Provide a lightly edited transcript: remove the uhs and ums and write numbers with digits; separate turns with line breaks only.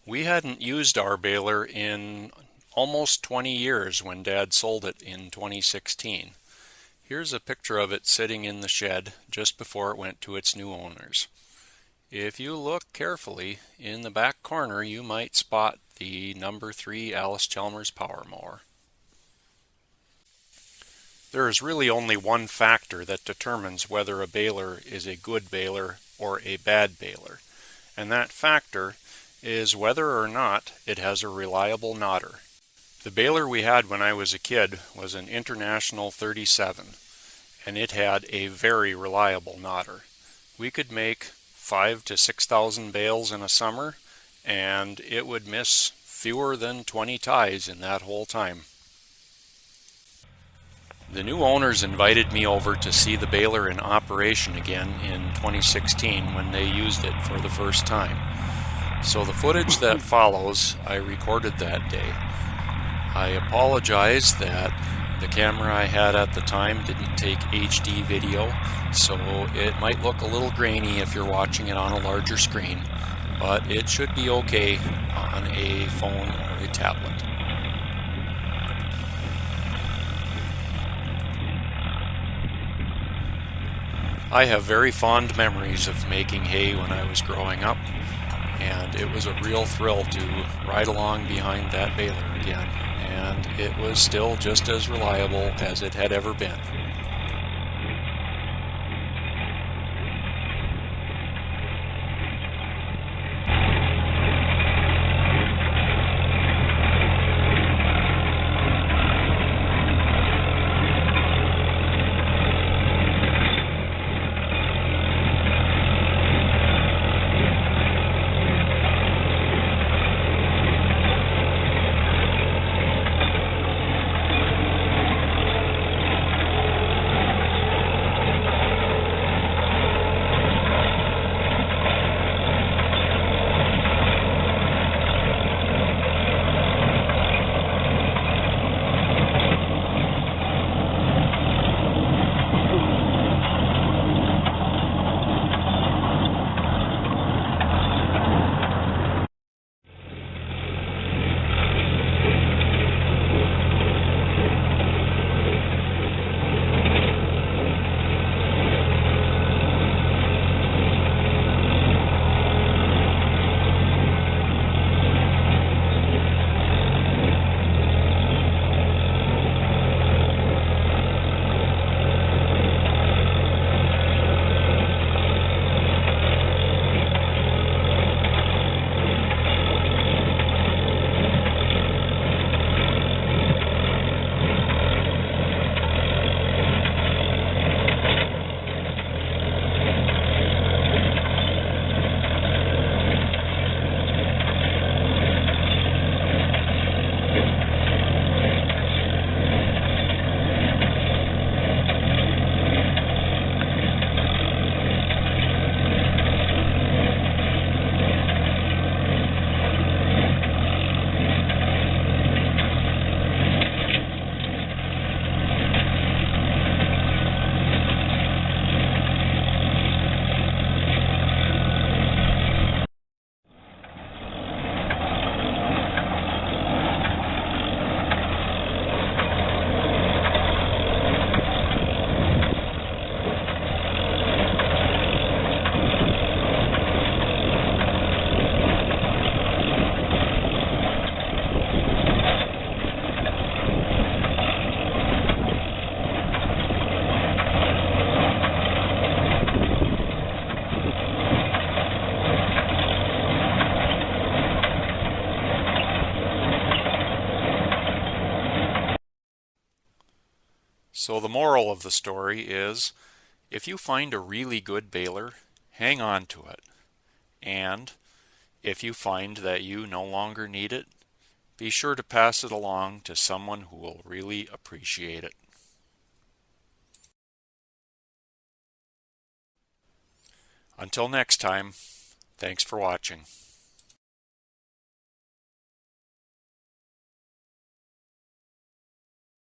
We hadn't used our baler in almost 20 years when Dad sold it in 2016. Here's a picture of it sitting in the shed just before it went to its new owners. If you look carefully, in the back corner you might spot the number 3 Alice Chalmers power mower. There is really only one factor that determines whether a baler is a good baler or a bad baler, and that factor is whether or not it has a reliable nodder. The baler we had when I was a kid was an International 37, and it had a very reliable nodder. We could make 5 to 6,000 bales in a summer, and it would miss fewer than 20 ties in that whole time. The new owners invited me over to see the baler in operation again in 2016 when they used it for the first time. So the footage that follows I recorded that day. I apologize that the camera I had at the time didn't take HD video, so it might look a little grainy if you're watching it on a larger screen, but it should be okay on a phone or a tablet. I have very fond memories of making hay when I was growing up, and it was a real thrill to ride along behind that baler again, and it was still just as reliable as it had ever been. So the moral of the story is, if you find a really good baler, hang on to it. And if you find that you no longer need it, be sure to pass it along to someone who will really appreciate it. Until next time, thanks for watching.